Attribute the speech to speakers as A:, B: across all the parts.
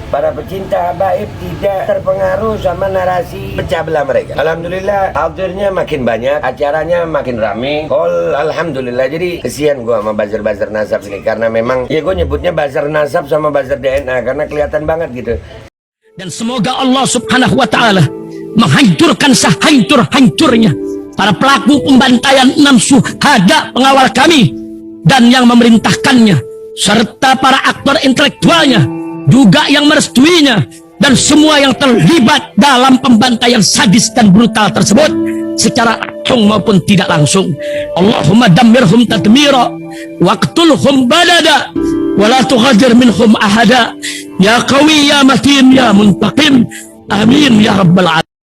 A: para pecinta habaib tidak terpengaruh sama narasi pecah belah mereka. Alhamdulillah hadirnya makin banyak, acaranya makin rame. Alhamdulillah. Jadi kesian gua sama buzzer-buzzer nasab ini, karena memang ya gue nyebutnya buzzer nasab sama buzzer DNA karena kelihatan banget gitu.
B: Dan semoga Allah subhanahu wa ta'ala menghancurkan sehancur-hancurnya para pelaku pembantaian 6 syuhada pengawal kami dan yang memerintahkannya, serta para aktor intelektualnya juga yang merestuinya, dan semua yang terlibat dalam pembantaian sadis dan brutal tersebut secara langsung maupun tidak langsung. Allahumma dammirhum tadmira waqtulhum balada wala tughadir minhum ahada ya qawi ya matin ya muntaqim amin ya rabbal alamin.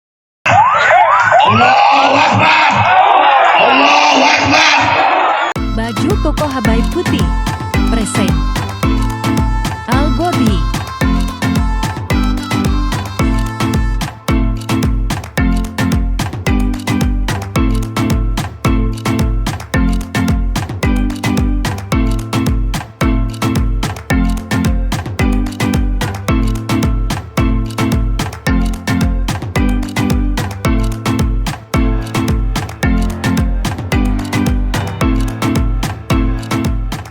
C: Allahu Akbar, Allahu Akbar.
D: Baju koko habaib putih present Al Gobi.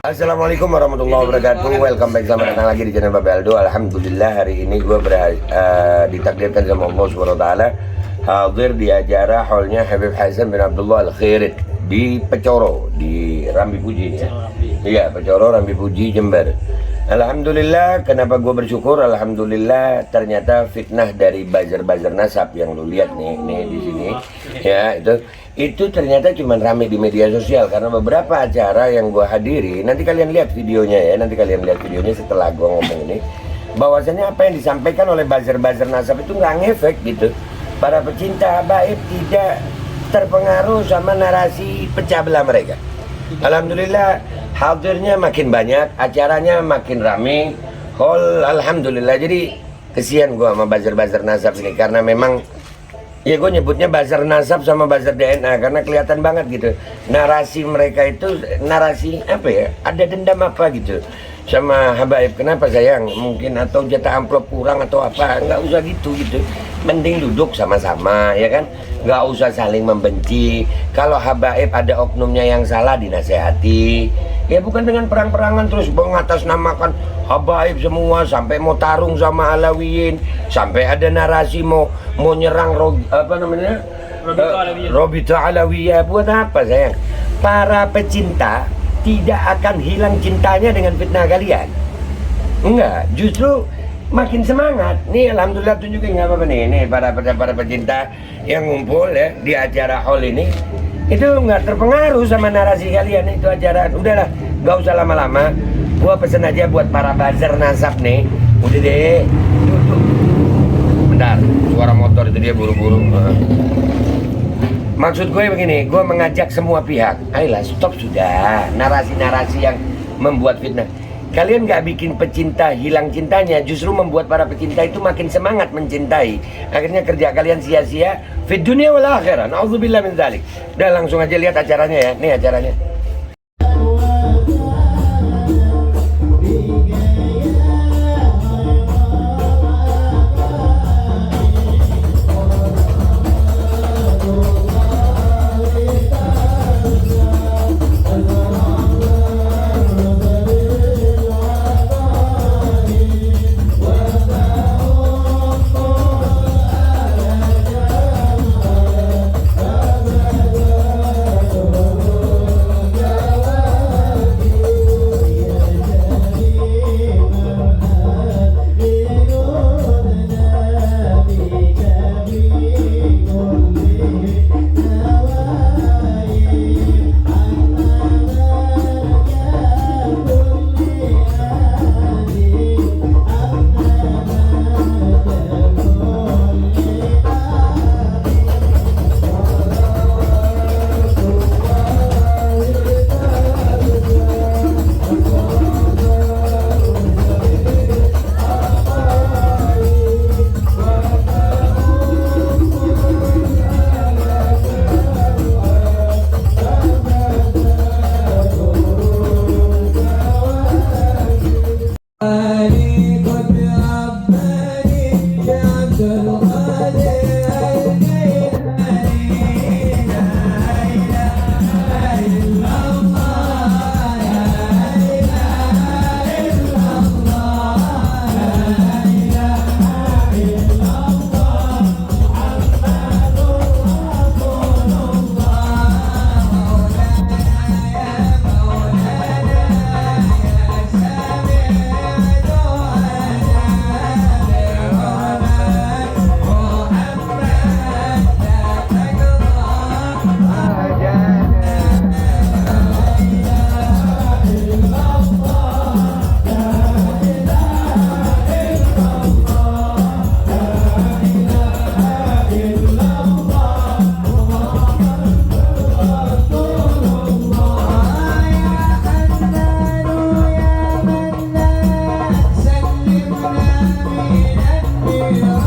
A: Assalamualaikum warahmatullahi wabarakatuh. Welcome back, selamat datang lagi di channel Babe Aldo. Alhamdulillah hari ini gue ditakdirkan sama Allah SWT hadir di acara haulnya Habib Hasan bin Abdullah Al-Khairit di Pecoro, di Rambi Puji ya. Iya, Pecoro Rambi Puji Jember. Alhamdulillah, kenapa gue bersyukur? Alhamdulillah ternyata fitnah dari buzzer-buzzer nasab yang lu lihat nih di sini ya, itu ternyata cuma rame di media sosial karena beberapa acara yang gue hadiri. Nanti kalian lihat videonya ya, setelah gue ngomong ini, bahwasanya apa yang disampaikan oleh buzzer-buzzer nasab itu nggak ngefek gitu. Para pecinta habaib tidak terpengaruh sama narasi pecah belah mereka. Alhamdulillah hadirnya makin banyak, acaranya makin rame. Alhamdulillah. Jadi kesian gue sama buzzer-buzzer nasab ini, karena memang ya gue nyebutnya buzzer nasab sama buzzer DNA karena kelihatan banget gitu. Narasi mereka itu narasi apa ya, ada dendam apa gitu sama habaib. Kenapa sayang? Mungkin atau jatah amplop kurang atau apa. Nggak usah gitu. Mending duduk sama-sama ya kan, nggak usah saling membenci. Kalau habaib ada oknumnya yang salah, dinasehati ya, bukan dengan perang-perangan terus mengatasnamakan habaib semua sampai mau tarung sama Alawiyin, sampai ada narasi mau nyerang Robita Alawiyah. Buat apa sayang? Para pecinta tidak akan hilang cintanya dengan fitnah kalian. Enggak, justru makin semangat. Nih alhamdulillah tunjukin nggak apa-apa nih. Ini para pecinta yang ngumpul ya di acara hall ini, itu nggak terpengaruh sama narasi kalian. Itu acara, udahlah nggak usah lama-lama. Gua pesen aja buat para buzzer nasab nih, udah deh duduk. Bentar, suara motor itu dia buru-buru. Maksud gue begini, gue mengajak semua pihak, ayolah stop sudah narasi-narasi yang membuat fitnah. Kalian nggak bikin pecinta hilang cintanya, justru membuat para pecinta itu makin semangat mencintai. Akhirnya kerja kalian sia-sia fid dunia wal akhirah. Na'udzubillah min dzalik. Udah langsung aja lihat acaranya ya. Nih acaranya. Amin.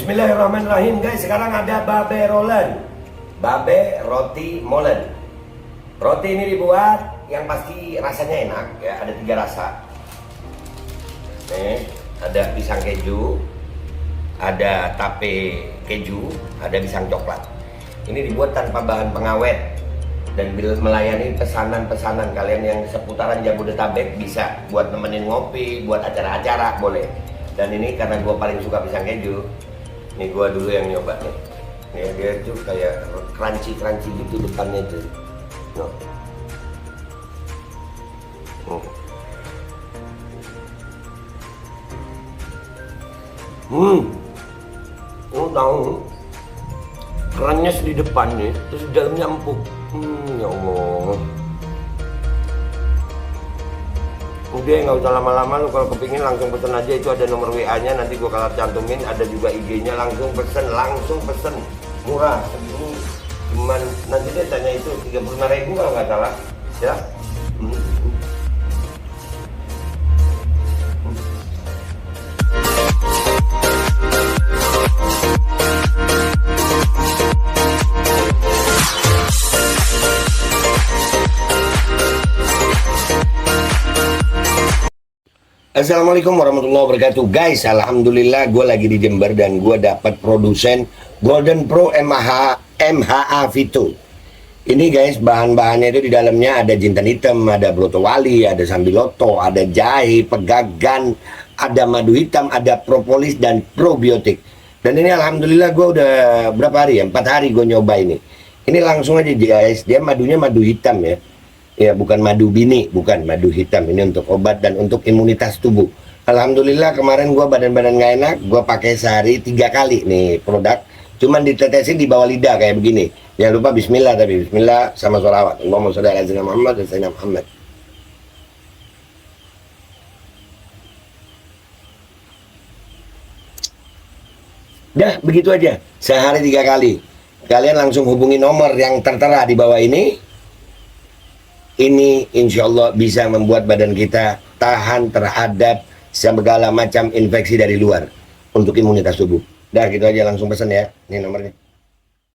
A: Bismillahirrahmanirrahim guys, sekarang ada babe rolen, babe roti molen. Roti ini dibuat yang pasti rasanya enak ya, ada 3 rasa. Nih, ada pisang keju, ada tape keju, ada pisang coklat. Ini dibuat tanpa bahan pengawet dan melayani pesanan-pesanan kalian yang seputaran Jabodetabek, bisa buat nemenin ngopi, buat acara-acara boleh. Dan ini karena gue paling suka pisang keju, nih gue dulu yang nyoba nih. Nih dia tuh kayak crunchy gitu depannya tuh. No. Lu tahu kerannyes di depan nih, terus di dalamnya empuk. Ya Allah. Udah nggak usah lama-lama, lu kalau kepingin langsung pesen aja, itu ada nomor WA-nya, nanti gua kalau cantumin, ada juga IG-nya, langsung pesen, murah. Ini cuman nanti dia tanya itu 35.000 kalau nggak salah, ya. Assalamualaikum warahmatullahi wabarakatuh guys. Alhamdulillah gue lagi di Jember dan gue dapat produsen Golden Pro MHA Vito. Ini guys, bahan-bahannya itu di dalamnya ada jintan hitam, ada broto wali, ada sambiloto, ada jahe, pegagan, ada madu hitam, ada propolis dan probiotik. Dan ini alhamdulillah gue udah berapa hari ya, 4 hari gue nyoba ini. Ini langsung aja guys, dia madunya madu hitam ya. Ya bukan madu bini, bukan madu hitam. Ini untuk obat dan untuk imunitas tubuh. Alhamdulillah kemarin gua badan-badan gak enak, gua pakai sehari 3 kali nih produk. Cuman ditetesin di bawah lidah kayak begini. Jangan lupa bismillah, tapi bismillah sama sholawat. Allahumma sholli ala sayyidina Muhammad dan sayyidina Muhammad. Dah begitu aja, sehari 3 kali. Kalian langsung hubungi nomor yang tertera di bawah ini. Ini insya Allah bisa membuat badan kita tahan terhadap segala macam infeksi dari luar untuk imunitas tubuh. Dah gitu aja, langsung pesan ya. Ini nomornya.